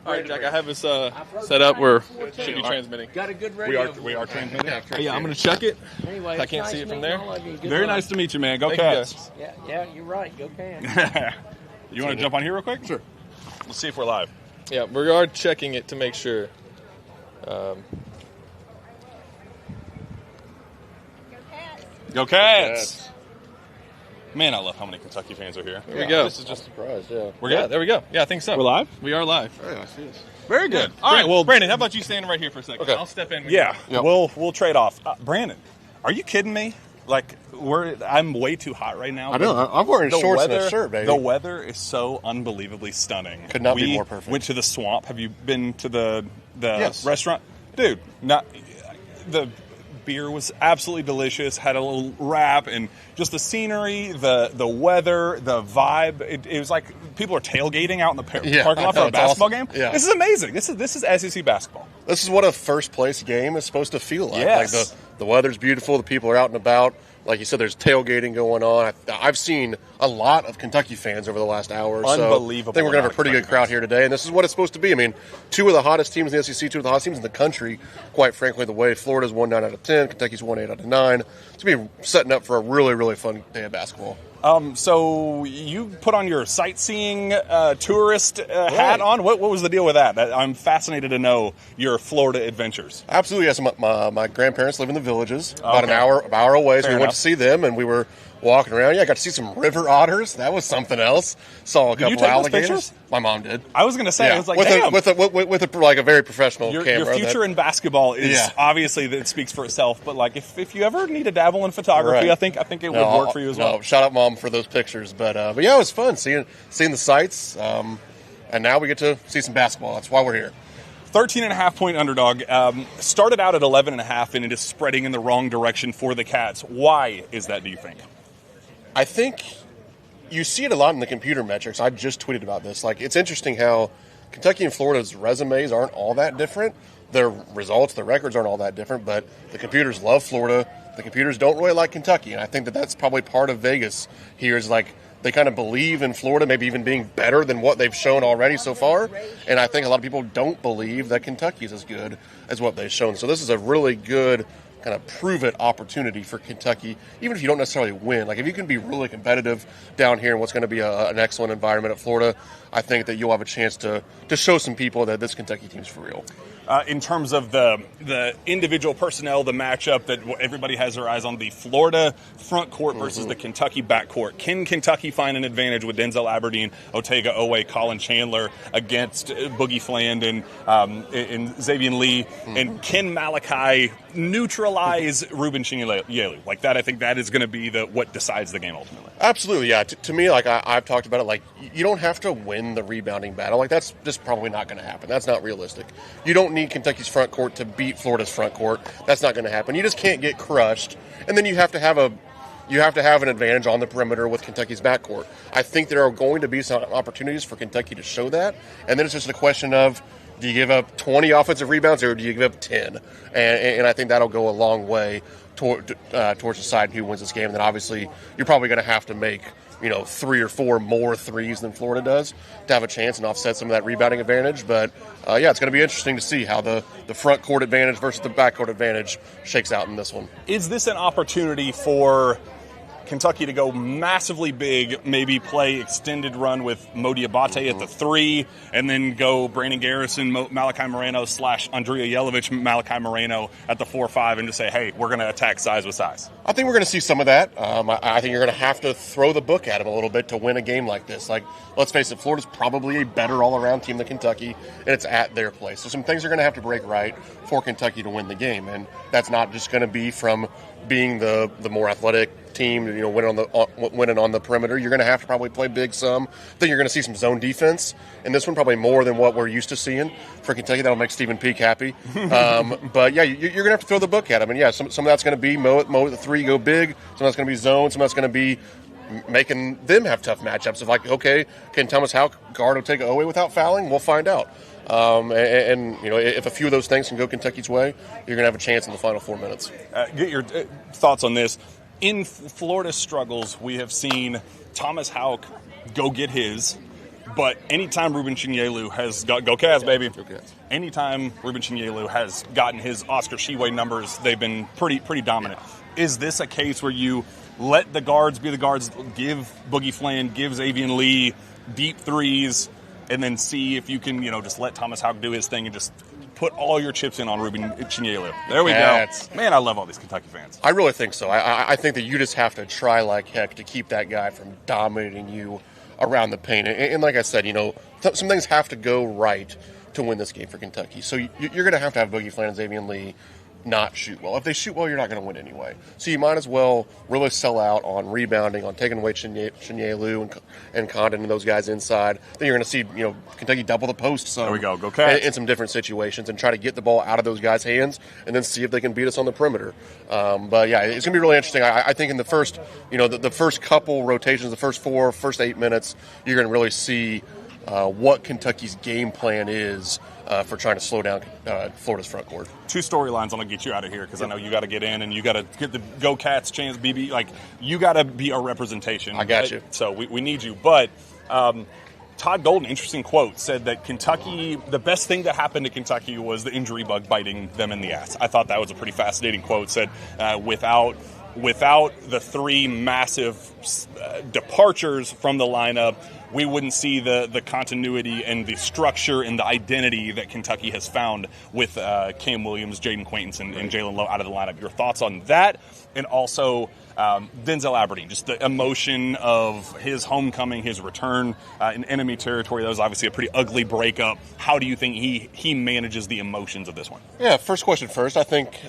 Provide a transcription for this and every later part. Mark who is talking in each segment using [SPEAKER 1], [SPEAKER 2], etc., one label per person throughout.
[SPEAKER 1] All right, Jack, I have this set up. We're should be transmitting.
[SPEAKER 2] Got a good radio.
[SPEAKER 3] We are transmitting.
[SPEAKER 1] Yeah, I'm going to check it.
[SPEAKER 2] Anyway,
[SPEAKER 1] I can't see it from there.
[SPEAKER 3] Very nice to meet you, man. Go
[SPEAKER 1] Thank
[SPEAKER 3] Cats.
[SPEAKER 2] Yeah, you're right. Go Cats.
[SPEAKER 3] You want to jump on here real quick? Sure. Let's see if we're live.
[SPEAKER 1] Yeah, we are checking it to make sure.
[SPEAKER 3] Go Cats! Man, I love how many Kentucky fans are here.
[SPEAKER 1] There we go.
[SPEAKER 2] This is just surprised. Yeah.
[SPEAKER 3] We're
[SPEAKER 1] Yeah,
[SPEAKER 3] good?
[SPEAKER 1] there we go. Yeah, I think so.
[SPEAKER 3] We're live?
[SPEAKER 1] We are live.
[SPEAKER 2] Oh, yeah, I see this.
[SPEAKER 3] Very good. All right, well,
[SPEAKER 1] Brandon, how about you stand right here for a second?
[SPEAKER 3] Okay.
[SPEAKER 1] I'll step in.
[SPEAKER 3] yeah,
[SPEAKER 2] Yep.
[SPEAKER 3] we'll trade off. Brandon, are you kidding me? Like, I'm way too hot right now.
[SPEAKER 2] I know. I'm wearing
[SPEAKER 3] The
[SPEAKER 2] shorts
[SPEAKER 3] weather,
[SPEAKER 2] and a shirt, baby.
[SPEAKER 3] The weather is so unbelievably stunning.
[SPEAKER 2] Could not be
[SPEAKER 3] We
[SPEAKER 2] more perfect.
[SPEAKER 3] Went to the Swamp. Have you been to the
[SPEAKER 2] Yes.
[SPEAKER 3] restaurant? Dude, the beer was absolutely delicious. Had a little wrap and just the scenery, the weather, the vibe. It was like people are tailgating out in the parking lot for a
[SPEAKER 2] it's
[SPEAKER 3] basketball
[SPEAKER 2] awesome.
[SPEAKER 3] game.
[SPEAKER 2] Yeah.
[SPEAKER 3] This is amazing. This is SEC basketball.
[SPEAKER 2] This is what a first place game is supposed to feel like.
[SPEAKER 3] Yes.
[SPEAKER 2] Like the weather's beautiful, the people are out and about. Like you said, there's tailgating going on. I've seen a lot of Kentucky fans over the last hour or so.
[SPEAKER 3] Unbelievable
[SPEAKER 2] I think we're going to have a pretty
[SPEAKER 3] amount
[SPEAKER 2] good
[SPEAKER 3] of
[SPEAKER 2] crowd here today, and this is what it's supposed to be. I mean, two of the hottest teams in the SEC, two of the hottest teams in the country. Quite frankly, the way Florida's won 9 out of 10, Kentucky's won 8 out of 9. It's going to be setting up for a really, really fun day of basketball.
[SPEAKER 3] So you put on your sightseeing tourist hat on. What was the deal with that? I'm fascinated to know your Florida adventures.
[SPEAKER 2] Absolutely, yes. My grandparents live in the Villages, about
[SPEAKER 3] Okay.
[SPEAKER 2] an hour away, so
[SPEAKER 3] Fair
[SPEAKER 2] we went
[SPEAKER 3] enough.
[SPEAKER 2] to see them, and we were walking around. Yeah, I got to see some river otters. That was something else. Saw a
[SPEAKER 3] you
[SPEAKER 2] couple
[SPEAKER 3] take those
[SPEAKER 2] alligators.
[SPEAKER 3] pictures?
[SPEAKER 2] My mom did.
[SPEAKER 3] I was going to say, I was like,
[SPEAKER 2] with
[SPEAKER 3] damn.
[SPEAKER 2] with a like a very professional
[SPEAKER 3] Your
[SPEAKER 2] camera.
[SPEAKER 3] future
[SPEAKER 2] that-
[SPEAKER 3] in basketball is
[SPEAKER 2] Yeah.
[SPEAKER 3] obviously that it speaks for itself. But like, if you ever need to dabble in photography,
[SPEAKER 2] Right.
[SPEAKER 3] I think it would work for you as well.
[SPEAKER 2] No, shout out mom for those pictures. But yeah, it was fun seeing the sights. And now we get to see some basketball. That's why we're here.
[SPEAKER 3] 13.5-point underdog. Started out at 11.5, and it is spreading in the wrong direction for the Cats. Why is that? Do you think?
[SPEAKER 2] I think you see it a lot in the computer metrics. I just tweeted about this. Like, it's interesting how Kentucky and Florida's resumes aren't all that different. Their results, their records aren't all that different, but the computers love Florida. The computers don't really like Kentucky, and I think that's probably part of Vegas here is like they kind of believe in Florida maybe even being better than what they've shown already so far, and I think a lot of people don't believe that Kentucky is as good as what they've shown. So this is a really good kind of prove-it opportunity for Kentucky, even if you don't necessarily win. Like, if you can be really competitive down here in what's going to be an excellent environment at Florida, I think that you'll have a chance to show some people that this Kentucky team's for real.
[SPEAKER 3] In terms of the individual personnel, the matchup that everybody has their eyes on, the Florida front court versus the Kentucky back court. Can Kentucky find an advantage with Denzel Aberdeen, Otega Owe, Colin Chandler against Boogie Fland and Xavier Lee? And can Malachi neutralize Ruben Chinyelu? Like that, I think that is going to be what decides the game ultimately.
[SPEAKER 2] Absolutely, yeah. To me, like I've talked about it, like you don't have to win the rebounding battle. Like that's just probably not going to happen. That's not realistic. You don't need Kentucky's front court to beat Florida's front court. That's not going to happen. You just can't get crushed. And then you have to have an advantage on the perimeter with Kentucky's backcourt. I think there are going to be some opportunities for Kentucky to show that. And then it's just a question of, do you give up 20 offensive rebounds or do you give up 10? And I think that'll go a long way towards deciding who wins this game. And then obviously you're probably going to have to make 3 or 4 more threes than Florida does to have a chance and offset some of that rebounding advantage. But yeah, it's going to be interesting to see how the front court advantage versus the back court advantage shakes out in this one.
[SPEAKER 3] Is this an opportunity for Kentucky to go massively big, maybe play extended run with Mo Diabate at the 3, and then go Brandon Garrison, Malachi Moreno / Andrea Yelovich, Malachi Moreno at the 4-5, and just say, hey, we're going to attack size with size?
[SPEAKER 2] I think we're going to see some of that. I think you're going to have to throw the book at them a little bit to win a game like this. Like, let's face it, Florida's probably a better all-around team than Kentucky, and it's at their place. So some things are going to have to break right for Kentucky to win the game, and that's not just going to be from being the more athletic team, winning on the perimeter. You're going to have to probably play big some. I think you're going to see some zone defense, and this one probably more than what we're used to seeing for Kentucky. That'll make Stephen Peake happy. But yeah, you're going to have to throw the book at him, and yeah, some of that's going to be Mo at the 3, go big. Some of that's going to be zone. Some of that's going to be making them have tough matchups of like, okay, can Thomas Houck guard Otega Owe without fouling? We'll find out. And if a few of those things can go Kentucky's way, you're going to have a chance in the final 4 minutes.
[SPEAKER 3] Get your thoughts on this. In Florida's struggles, we have seen Thomas Houck go get his. But anytime Ruben Chinyelu has go Cavs, baby.
[SPEAKER 2] Go Cavs.
[SPEAKER 3] Anytime Ruben Chinyelu has gotten his Oscar Tshiebwe numbers, they've been pretty dominant. Is this a case where you let the guards be the guards, give Boogie Flan, give Xavier Lee deep threes, and then see if you can, just let Thomas Houck do his thing and just put all your chips in on Ruben Chinyelu? There we go. Man, I love all these Kentucky fans.
[SPEAKER 2] I really think so. I think that you just have to try like heck to keep that guy from dominating you around the paint. And like I said, some things have to go right to win this game for Kentucky. So you're going to have Boogie Flan and Xavier Lee not shoot well. If they shoot well, you're not going to win anyway. So you might as well really sell out on rebounding, on taking away Chinyelu and Condon and those guys inside. Then you're going to see, Kentucky double the post some.
[SPEAKER 3] There we go. Go Cats.
[SPEAKER 2] In some different situations and try to get the ball out of those guys' hands and then see if they can beat us on the perimeter. But yeah, it's going to be really interesting. I think in the first, the first couple rotations, the first 8 minutes, you're going to really see what Kentucky's game plan is for trying to slow down Florida's front court.
[SPEAKER 3] 2 storylines I'm going to get you out of here because I know you got to get in and you got to get the Go Cats chance, BB. Like, you got to be a representation.
[SPEAKER 2] I got you.
[SPEAKER 3] So we need you. But Todd Golden, interesting quote, said that Kentucky, the best thing that happened to Kentucky was the injury bug biting them in the ass. I thought that was a pretty fascinating quote. Said without the 3 massive departures from the lineup, we wouldn't see the continuity and the structure and the identity that Kentucky has found with Cam Williams, Jaden Quaintance, and Jalen Lowe out of the lineup. Your thoughts on that? And also Denzel Aberdeen, just the emotion of his homecoming, his return in enemy territory. That was obviously a pretty ugly breakup. How do you think he manages the emotions of this one?
[SPEAKER 2] Yeah, first question first. I think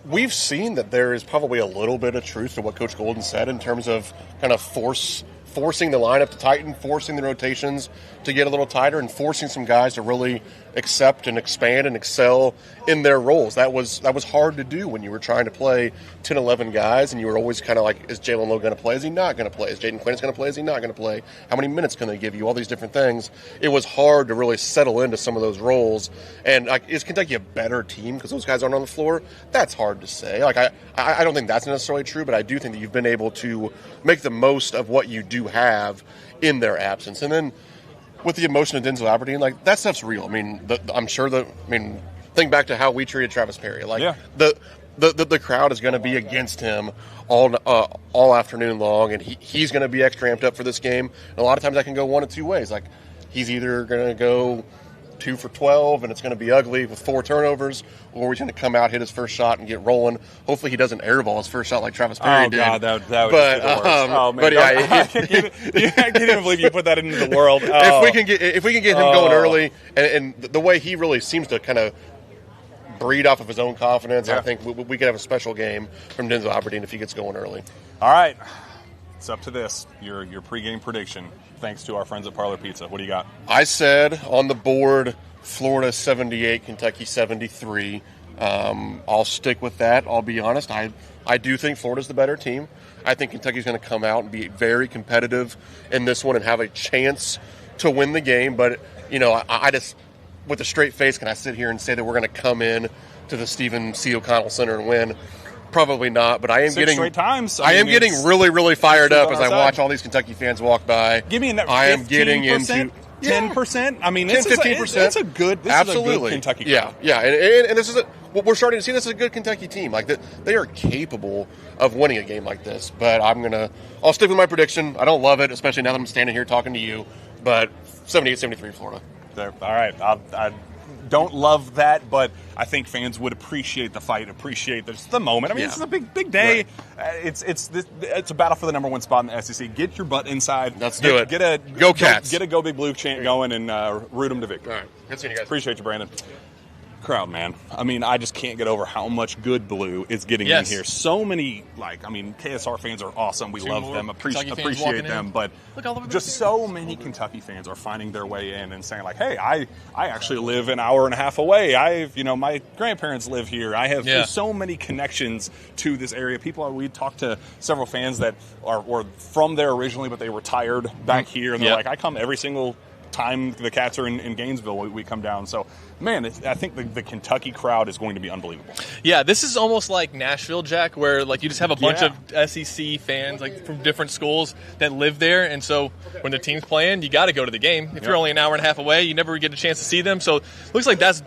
[SPEAKER 2] we've seen that there is probably a little bit of truth to what Coach Golden said in terms of kind of forcing the lineup to tighten, forcing the rotations to get a little tighter, and forcing some guys to really accept and expand and excel in their roles. That was hard to do when you were trying to play 10, 11 guys, and you were always kind of like, is Jalen Lowe going to play? Is he not going to play? Is Jaden Quaintance going to play? Is he not going to play? How many minutes can they give you? All these different things. It was hard to really settle into some of those roles. And is Kentucky a better team because those guys aren't on the floor? That's hard to say. I don't think that's necessarily true, but I do think that you've been able to make the most of what you do have in their absence. And then with the emotion of Denzel Aberdeen, that stuff's real. I mean, think back to how we treated Travis Perry. The crowd is going to be against him all afternoon long, and he's going to be extra amped up for this game. And a lot of times that can go one of 2 ways. He's either going to go 2 for 12, and it's going to be ugly with 4 turnovers, or he's going to come out, hit his first shot, and get rolling. Hopefully he doesn't airball his first shot like Travis Perry did.
[SPEAKER 3] Oh, God, that would be the worst. Oh, man. But yeah, I can't even believe you put that into the world. Oh.
[SPEAKER 2] If we can get him going early, and the way he really seems to kind of breed off of his own confidence, yeah. I think we could have a special game from Denzel Aberdeen if he gets going early.
[SPEAKER 3] All right. It's up to this, your pregame prediction, thanks to our friends at Parlor Pizza. What do you got? I
[SPEAKER 2] said on the board, Florida 78, Kentucky 73. I'll stick with that. I'll be honest. I do think Florida's the better team. I think Kentucky's going to come out and be very competitive in this one and have a chance to win the game. But, I just, with a straight face, can I sit here and say that we're going to come in to the Stephen C. O'Connell Center and win? Probably not, but I am getting really, really fired up as I watch all these Kentucky fans walk by.
[SPEAKER 3] Give me that.
[SPEAKER 2] I am getting into
[SPEAKER 3] 10%. I mean,
[SPEAKER 2] 10-15%.
[SPEAKER 3] It's a good. This
[SPEAKER 2] Absolutely.
[SPEAKER 3] Is a good Kentucky.
[SPEAKER 2] Yeah, and this is we're starting to see this is a good Kentucky team. They are capable of winning a game like this. But I'll stick with my prediction. I don't love it, especially now that I'm standing here talking to you. But 78-73 Florida.
[SPEAKER 3] There. All right. I don't love that, but I think fans would appreciate the fight, appreciate the moment. I mean, This is a big day. Right. It's a battle for the number 1 spot in the SEC. Get your butt inside.
[SPEAKER 2] Let's do it.
[SPEAKER 3] Go Cats. Get a Go Big Blue chant going and root them to victory.
[SPEAKER 2] All right. Good seeing you guys.
[SPEAKER 3] Appreciate you, Brandon. Crowd, man. I mean, I just can't get over how much good blue is getting in here. So many, KSR fans are awesome. We love them, appreciate them. But just so many Kentucky fans are finding their way in and saying, hey, I actually live an hour and a half away. My grandparents live here. I have so many connections to this area. We talked to several fans that were from there originally, but they retired back here. And they're I come every single time the Cats are in Gainesville, we come down. So, man, I think the Kentucky crowd is going to be unbelievable.
[SPEAKER 1] Yeah, this is almost like Nashville, Jack, where like you just have a bunch of SEC fans like from different schools that live there, and so when the team's playing, you got to go to the game. If you're only an hour and a half away, you never get a chance to see them. So, it looks like that's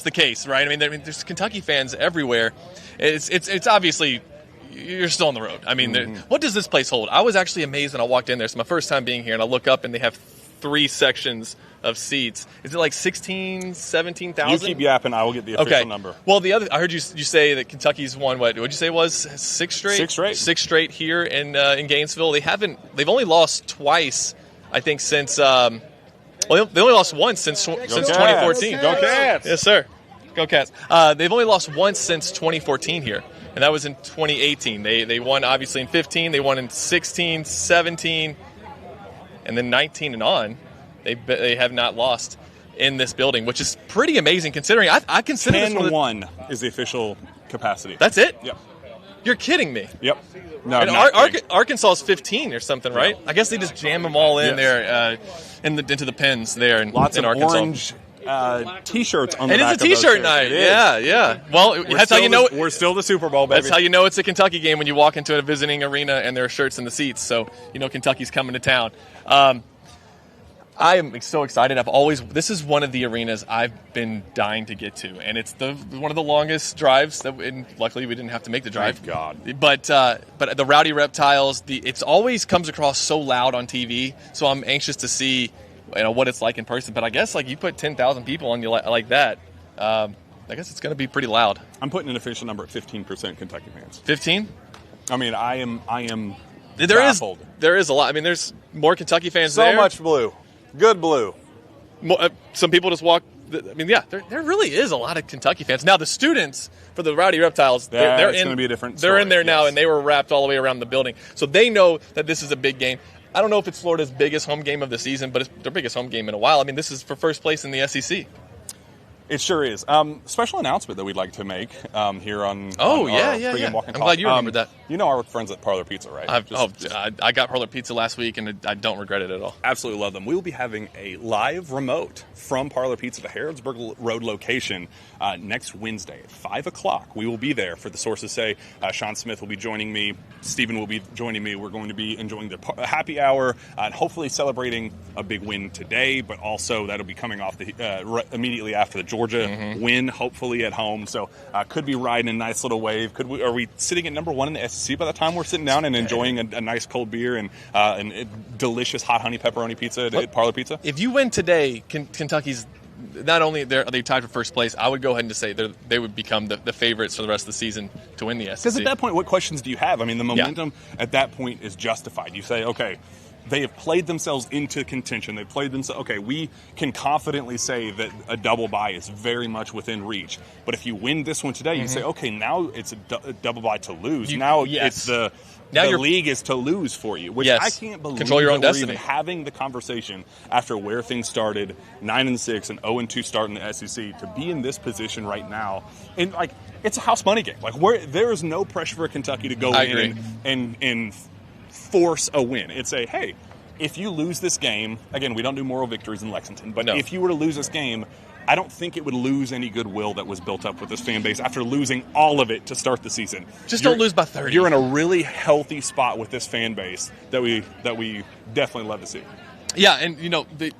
[SPEAKER 1] the case, right? I mean, there's Kentucky fans everywhere. It's obviously. You're still on the road. I mean, what does this place hold? I was actually amazed when I walked in there. It's my first time being here, and I look up, and they have 3 sections of seats. Is it like 16, 17,000?
[SPEAKER 3] You keep yapping. I will get the official number.
[SPEAKER 1] Well, I heard you say that Kentucky's won, what would you say it was? 6 straight?
[SPEAKER 3] 6 straight.
[SPEAKER 1] 6 straight here in Gainesville. They've only lost twice, I think, since they only lost once since 2014.
[SPEAKER 3] Go Cats!
[SPEAKER 1] Yes, sir. Go Cats. They've only lost once since 2014 here. And that was in 2018. They won, obviously, in 15. They won in 16, 17, and then 19 and on. They have not lost in this building, which is pretty amazing considering I consider this
[SPEAKER 3] 10-1 is the official capacity.
[SPEAKER 1] That's it?
[SPEAKER 3] Yep.
[SPEAKER 1] You're kidding me.
[SPEAKER 3] Yep. No,
[SPEAKER 1] and Arkansas is 15 or something, right? I guess they just jam them all in there into the pins there in
[SPEAKER 3] Lots
[SPEAKER 1] in
[SPEAKER 3] of
[SPEAKER 1] Arkansas.
[SPEAKER 3] Orange T-shirts on the
[SPEAKER 1] and
[SPEAKER 3] back
[SPEAKER 1] it's a T-shirt night. Yeah. Well, that's how you know
[SPEAKER 3] we're still the Super Bowl, baby.
[SPEAKER 1] That's how you know it's a Kentucky game when you walk into a visiting arena and there are shirts in the seats. So you know Kentucky's coming to town. I am so excited. This is one of the arenas I've been dying to get to, and it's one of the longest drives. And luckily, we didn't have to make the drive.
[SPEAKER 3] Thank God.
[SPEAKER 1] But the Rowdy Reptiles, it always comes across so loud on TV. So I'm anxious to see what it's like in person. But I guess like you put 10,000 people on you like that, I guess it's going to be pretty loud.
[SPEAKER 3] I'm putting an official number at 15% Kentucky fans.
[SPEAKER 1] 15?
[SPEAKER 3] I mean, I am.
[SPEAKER 1] There is a lot. I mean, there's more Kentucky fans there.
[SPEAKER 3] So much blue. Good blue.
[SPEAKER 1] Some people just walk. I mean, yeah, there really is a lot of Kentucky fans. Now, the students for the Rowdy Reptiles, they're
[SPEAKER 3] going to be a different
[SPEAKER 1] story. They're in there now,
[SPEAKER 3] yes.
[SPEAKER 1] and they were wrapped all the way around the building. So they know that this is a big game. I don't know if it's Florida's biggest home game of the season, but it's their biggest home game in a while. I mean, this is for first place in the SEC.
[SPEAKER 3] It sure is. Special announcement that we'd like to make here on
[SPEAKER 1] Pregame
[SPEAKER 3] Walk and
[SPEAKER 1] I'm
[SPEAKER 3] Talk.
[SPEAKER 1] glad you remembered that.
[SPEAKER 3] You know our friends at Parlor Pizza, right?
[SPEAKER 1] I got Parlor Pizza last week, and I don't regret it at all.
[SPEAKER 3] Absolutely love them. We will be having a live remote from Parlor Pizza, the Harrodsburg Road location, next Wednesday at 5 o'clock. We will be there for the sources say. Sean Smith will be joining me. Stephen will be joining me. We're going to be enjoying the happy hour and hopefully celebrating a big win today, but also that'll be coming off immediately after the Georgia win, hopefully at home. So could be riding a nice little wave. Are we sitting at number 1 in the SEC by the time we're sitting down and enjoying a nice cold beer and a delicious hot honey pepperoni pizza at Parlor Pizza?
[SPEAKER 1] If you win today, Kentucky's not only are they tied for first place, I would go ahead and just say they would become the favorites for the rest of the season to win the SEC.
[SPEAKER 3] Because at that point, what questions do you have? I mean, the momentum at that point is justified. You say, okay, they have played themselves into contention. They've played themselves. Okay, we can confidently say that a double bye is very much within reach. But if you win this one today, you say, okay, now it's a double bye to lose. It's the league is to lose for you, which I can't believe.
[SPEAKER 1] Control your own
[SPEAKER 3] that
[SPEAKER 1] destiny.
[SPEAKER 3] We're even having the conversation after where things started, 9-6 and 0-2 start in the SEC, to be in this position right now. And like, it's a house money game. Like, there is no pressure for Kentucky to go in and force a win. It's hey, if you lose this game, again, we don't do moral victories in Lexington, but if you were to lose this game, I don't think it would lose any goodwill that was built up with this fan base after losing all of it to start the season.
[SPEAKER 1] Don't lose by 30.
[SPEAKER 3] You're in a really healthy spot with this fan base that we definitely love to see. Yeah,
[SPEAKER 1] and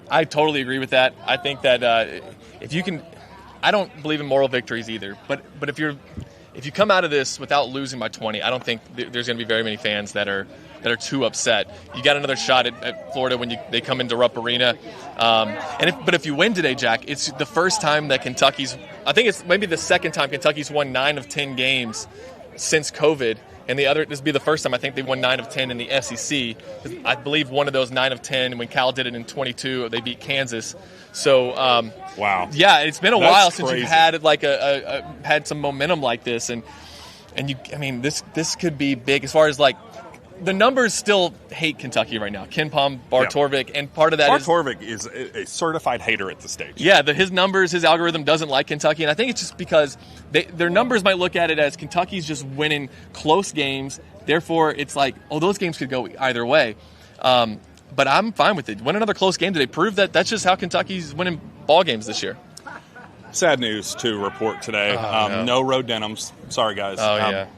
[SPEAKER 1] I totally agree with that. I think that if you can, I don't believe in moral victories either, but if you come out of this without losing by 20, I don't think there's going to be very many fans that are too upset. You got another shot at Florida when they come into Rupp Arena. But if you win today, Jack, it's the first time that I think it's maybe the second time Kentucky's won 9 of 10 games since COVID. And this would be the first time I think they won 9 of 10 in the SEC. I believe one of those 9 of 10, when Cal did it in 22, they beat Kansas. So,
[SPEAKER 3] wow.
[SPEAKER 1] Yeah, it's been a while since
[SPEAKER 3] crazy.
[SPEAKER 1] you've had had some momentum like this. And this could be big as far as the numbers still hate Kentucky right now. Ken Palm, Bar Torvik, and part of that
[SPEAKER 3] Torvik is a certified hater at the stage.
[SPEAKER 1] Yeah, his algorithm doesn't like Kentucky, and I think it's just because their numbers might look at it as Kentucky's just winning close games. Therefore, it's those games could go either way. but I'm fine with it. Win another close game today. Prove that that's just how Kentucky's winning ball games this year.
[SPEAKER 3] Sad news to report today. No road denims. Sorry, guys.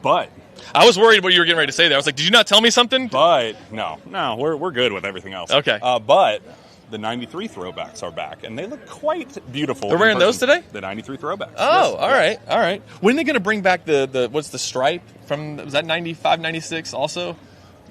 [SPEAKER 3] But
[SPEAKER 1] I was worried what you were getting ready to say there. I was like, did you not tell me something?
[SPEAKER 3] But no, we're good with everything else.
[SPEAKER 1] Okay.
[SPEAKER 3] But the 93 throwbacks are back, and they look quite beautiful.
[SPEAKER 1] They're wearing those today?
[SPEAKER 3] The 93 throwbacks.
[SPEAKER 1] Oh,
[SPEAKER 3] yes.
[SPEAKER 1] All right. When are they going to bring back the what's the stripe from, was that 95, 96 also?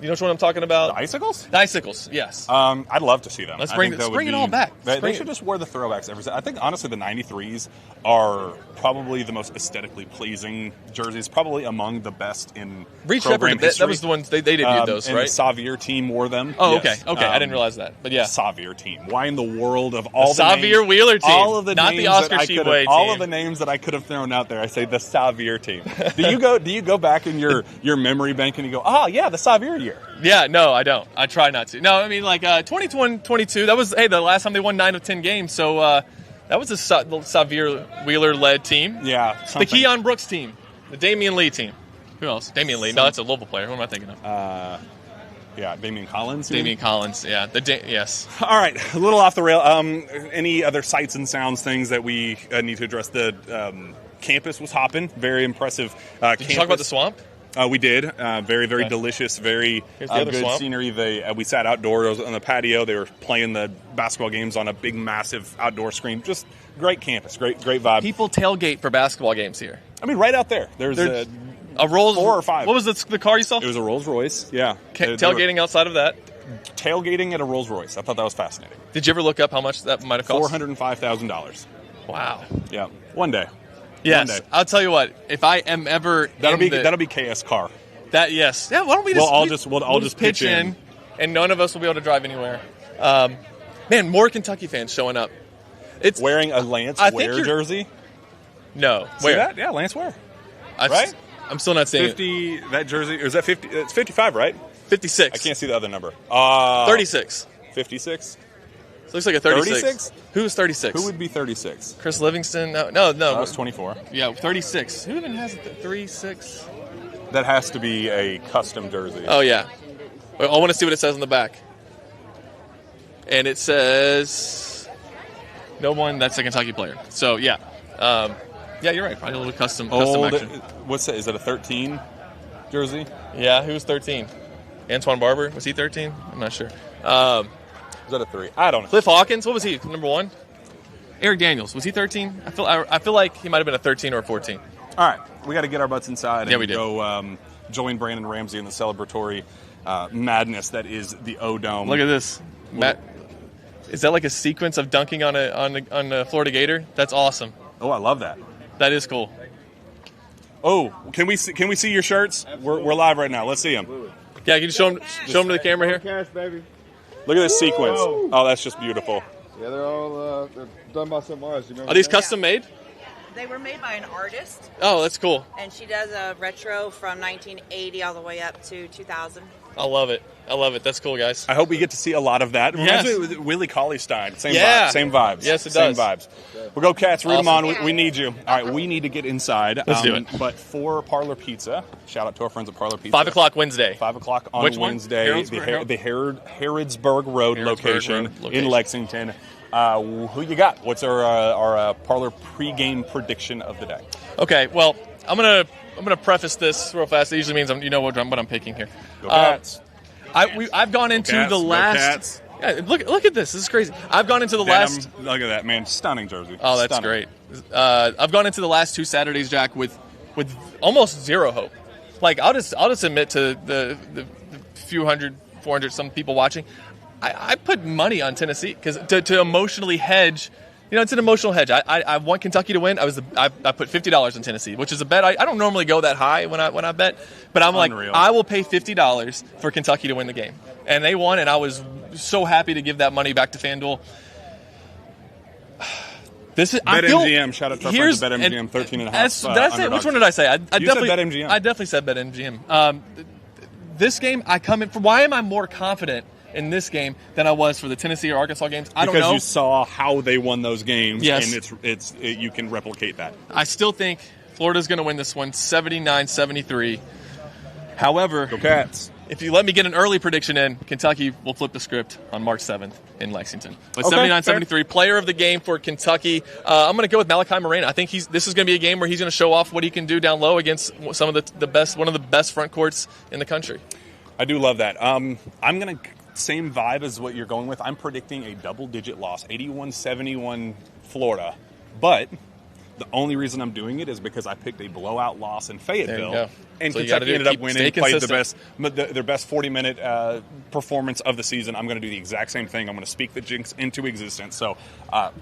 [SPEAKER 1] You know which one I'm talking about?
[SPEAKER 3] The icicles?
[SPEAKER 1] The icicles, yes.
[SPEAKER 3] I'd love to see them.
[SPEAKER 1] Let's bring it all back.
[SPEAKER 3] They should just wear the throwbacks every. I think honestly the 93s are probably the most aesthetically pleasing jerseys, probably among the best in
[SPEAKER 1] Reed
[SPEAKER 3] program
[SPEAKER 1] Shepherd,
[SPEAKER 3] history.
[SPEAKER 1] that was the ones they debuted those,
[SPEAKER 3] and
[SPEAKER 1] right?
[SPEAKER 3] The Xavier team wore them.
[SPEAKER 1] Oh,
[SPEAKER 3] yes.
[SPEAKER 1] okay. I didn't realize that, but yeah.
[SPEAKER 3] Xavier team. Why in the world of all the
[SPEAKER 1] Xavier
[SPEAKER 3] names,
[SPEAKER 1] Wheeler team,
[SPEAKER 3] all of the
[SPEAKER 1] not
[SPEAKER 3] names
[SPEAKER 1] the Oscar
[SPEAKER 3] that I could have-
[SPEAKER 1] Tshiebwe team.
[SPEAKER 3] all of the names that I could have thrown out there, I say the Xavier team. Do you go back in your memory bank and you go, oh yeah, the Xavier year?
[SPEAKER 1] Yeah, no, I don't. I try not to. No, I mean, like 2021-22, that was, the last time they won 9 of 10 games. So that was the Xavier Wheeler-led team.
[SPEAKER 3] Yeah.
[SPEAKER 1] The
[SPEAKER 3] something.
[SPEAKER 1] Keon Brooks team. The Damian Lee team. Who else? Damian Lee. No, that's a Louisville player. Who am I thinking of?
[SPEAKER 3] Yeah, Damian Collins.
[SPEAKER 1] Damian Collins, yeah. Yes.
[SPEAKER 3] All right, a little off the rail. Any other sights and sounds, things that we need to address? The campus was hopping. Very impressive
[SPEAKER 1] Did you talk about the swamp?
[SPEAKER 3] We did. Very, very delicious, very good
[SPEAKER 1] swamp.
[SPEAKER 3] scenery. We sat outdoors on the patio. They were playing the basketball games on a big, massive outdoor screen. Just great campus, great vibe.
[SPEAKER 1] People tailgate for basketball games here.
[SPEAKER 3] I mean, right out there. There's
[SPEAKER 1] a Rolls
[SPEAKER 3] 4 or 5.
[SPEAKER 1] What was the car you saw?
[SPEAKER 3] It was a Rolls Royce. Yeah.
[SPEAKER 1] Tailgating outside of that.
[SPEAKER 3] Tailgating at a Rolls Royce. I thought that was fascinating.
[SPEAKER 1] Did you ever look up how much that might have cost?
[SPEAKER 3] $405,000.
[SPEAKER 1] Wow.
[SPEAKER 3] Yeah. One day.
[SPEAKER 1] Yes.
[SPEAKER 3] One day.
[SPEAKER 1] I'll tell you what. If I am ever
[SPEAKER 3] that'll be KS car.
[SPEAKER 1] Yes. Yeah. Why don't we just
[SPEAKER 3] we'll just
[SPEAKER 1] pitch in, and none of us will be able to drive anywhere. Man, more Kentucky fans showing up. It's
[SPEAKER 3] wearing a Lance Ware jersey.
[SPEAKER 1] No,
[SPEAKER 3] See
[SPEAKER 1] where?
[SPEAKER 3] that? Yeah, Lance Ware.
[SPEAKER 1] Right? I'm still not seeing
[SPEAKER 3] 50. That jersey, or is that 50? It's 55, right?
[SPEAKER 1] 56.
[SPEAKER 3] I can't see the other number.
[SPEAKER 1] 36.
[SPEAKER 3] 56.
[SPEAKER 1] It looks like a 36.
[SPEAKER 3] 36?
[SPEAKER 1] Who's 36?
[SPEAKER 3] Who would be 36?
[SPEAKER 1] Chris Livingston? No.
[SPEAKER 3] That was 24.
[SPEAKER 1] Yeah, 36. Who even has 36?
[SPEAKER 3] That has to be a custom jersey.
[SPEAKER 1] Oh, yeah. I want to see what it says on the back. And it says no one. That's a Kentucky player. So, yeah. Yeah, you're right. Probably a little custom action.
[SPEAKER 3] What's that? Is that a 13 jersey?
[SPEAKER 1] Yeah, who's 13? Antoine Barber? Was he 13? I'm not sure.
[SPEAKER 3] Is that a 3? I don't know.
[SPEAKER 1] Cliff Hawkins? What was he? Number 1? Eric Daniels. Was he 13? I feel like he might have been a 13 or a 14.
[SPEAKER 3] All right. We got to get our butts inside and
[SPEAKER 1] we did.
[SPEAKER 3] go join Brandon Ramsey in the celebratory madness that is the O-Dome.
[SPEAKER 1] Look at this. Matt, is that like a sequence of dunking on a Florida Gator? That's awesome.
[SPEAKER 3] Oh, I love that.
[SPEAKER 1] That is cool.
[SPEAKER 3] Oh, can we see your shirts? We're live right now. Let's see them.
[SPEAKER 1] Yeah, can you show them to the camera here?
[SPEAKER 4] Cash, baby.
[SPEAKER 3] Look at this sequence. Oh, that's just beautiful.
[SPEAKER 4] Yeah, they're all they're done by some artists. You remember
[SPEAKER 1] Are these
[SPEAKER 4] that?
[SPEAKER 1] custom made?
[SPEAKER 5] They were made by an artist,
[SPEAKER 1] Oh, that's cool.
[SPEAKER 5] and she does a retro from 1980 all the way up to 2000.
[SPEAKER 1] I love it. That's cool, guys.
[SPEAKER 3] I hope we get to see a lot of that. It reminds
[SPEAKER 1] Yes.
[SPEAKER 3] me with Willie Cauley-Stein. Same
[SPEAKER 1] Yeah.
[SPEAKER 3] vibes. Same vibes.
[SPEAKER 1] Yes, it
[SPEAKER 3] Same
[SPEAKER 1] does.
[SPEAKER 3] vibes. We'll go, Cats. Root 'em
[SPEAKER 1] Awesome.
[SPEAKER 3] on. We need you. All right, we need to get inside.
[SPEAKER 1] Let's do it.
[SPEAKER 3] But for Parlor Pizza, shout out to our friends at Parlor Pizza.
[SPEAKER 1] 5 o'clock Wednesday.
[SPEAKER 3] 5 o'clock on
[SPEAKER 1] Which one?
[SPEAKER 3] Wednesday.
[SPEAKER 1] Harrodsburg?
[SPEAKER 3] The Harrodsburg Road location
[SPEAKER 1] Road
[SPEAKER 3] in Lexington. Who you got? What's our Parlor pregame prediction of the day?
[SPEAKER 1] Okay, well, I'm gonna preface this real fast. It usually means you know what I'm picking here.
[SPEAKER 3] Go Cats.
[SPEAKER 1] I've gone into
[SPEAKER 3] Cats,
[SPEAKER 1] the
[SPEAKER 3] go
[SPEAKER 1] last.
[SPEAKER 3] Cats.
[SPEAKER 1] Yeah, look at this. This is crazy. I've gone into the last.
[SPEAKER 3] Look at that, man. Stunning jersey.
[SPEAKER 1] Oh, that's
[SPEAKER 3] Stunning.
[SPEAKER 1] great. I've gone into the last 2 Saturdays, Jack, with almost zero hope. Like I'll just admit to the few hundred, 400 some people watching, I put money on Tennessee because to emotionally hedge. You know, it's an emotional hedge. I want Kentucky to win. I put $50 in Tennessee, which is a bet. I don't normally go that high when I bet, but I'm
[SPEAKER 3] Unreal.
[SPEAKER 1] like, I will pay $50 for Kentucky to win the game, and they won, and I was so happy to give that money back to FanDuel. This is
[SPEAKER 3] BetMGM. Shout out to our friends at BetMGM. 13.5.
[SPEAKER 1] That's it. Which one did I say? I definitely
[SPEAKER 3] said BetMGM.
[SPEAKER 1] I definitely said BetMGM. This game, I come in for. Why am I more confident in this game than I was for the Tennessee or Arkansas games? I don't know.
[SPEAKER 3] Because you saw how they won those games,
[SPEAKER 1] Yes.
[SPEAKER 3] and you can replicate that.
[SPEAKER 1] I still think Florida's going to win this one, 79-73. However,
[SPEAKER 3] Go Cats.
[SPEAKER 1] if you let me get an early prediction in, Kentucky will flip the script on March 7th in Lexington. But
[SPEAKER 3] Okay,
[SPEAKER 1] 79-73, player of the game for Kentucky. I'm going to go with Malachi Moreno. I think this is going to be a game where he's going to show off what he can do down low against some of one of the best front courts in the country.
[SPEAKER 3] I do love that. I'm going to same vibe as what you're going with. I'm predicting a double-digit loss, 81-71 Florida. But the only reason I'm doing it is because I picked a blowout loss in Fayetteville. And
[SPEAKER 1] So
[SPEAKER 3] Kentucky ended up winning, played their best 40-minute performance of the season. I'm going to do the exact same thing. I'm going to speak the jinx into existence. So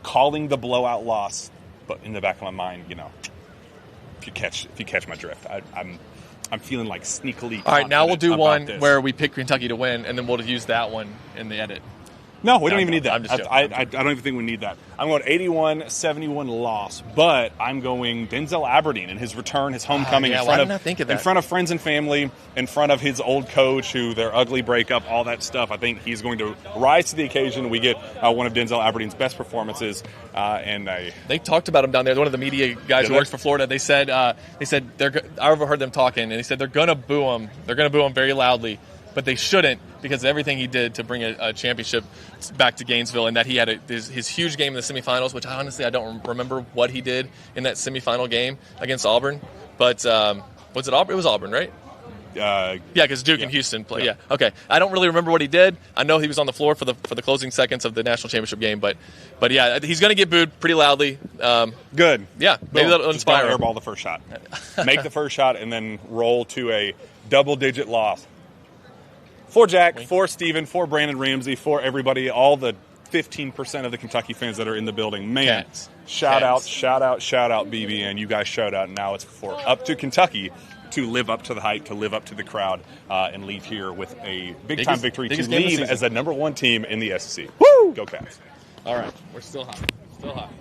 [SPEAKER 3] calling the blowout loss, but in the back of my mind, if you catch my drift, I'm feeling like sneakily.
[SPEAKER 1] All right, now we'll do one
[SPEAKER 3] this.
[SPEAKER 1] where we pick Kentucky to win, and then we'll use that one in the edit.
[SPEAKER 3] No, we don't even need that.
[SPEAKER 1] I'm just joking.
[SPEAKER 3] I don't even think we need that. I'm going 81-71 loss, but I'm going Denzel Aberdeen and his return, his homecoming
[SPEAKER 1] why didn't I think of that?
[SPEAKER 3] in front of friends and family, in front of his old coach, who their ugly breakup, all that stuff. I think he's going to rise to the occasion. We get one of Denzel Aberdeen's best performances,
[SPEAKER 1] They talked about him down there. One of the media guys who works for Florida. They said I overheard them talking, and they said they're going to boo him. They're going to boo him very loudly. But they shouldn't, because of everything he did to bring a championship back to Gainesville, and that he had his huge game in the semifinals, which I don't remember what he did in that semifinal game against Auburn. But was it Auburn? It was Auburn, right? Yeah, because Duke and Houston play. Yeah, okay. I don't really remember what he did. I know he was on the floor for the closing seconds of the national championship game, but yeah, he's going to get booed pretty loudly.
[SPEAKER 3] Good.
[SPEAKER 1] Yeah, maybe that'll
[SPEAKER 3] Just
[SPEAKER 1] inspire him.
[SPEAKER 3] airball the first shot. Make the first shot and then roll to a double-digit loss. For Jack, for Steven, for Brandon Ramsey, for everybody, all the 15% of the Kentucky fans that are in the building. Man, shout out, BBN. You guys shout out. Now it's up to Kentucky to live up to the hype, to live up to the crowd, and leave here with a big-time victory to leave as the #1 team in the SEC. Woo! Go Cats.
[SPEAKER 1] All right, we're still hot. Still hot.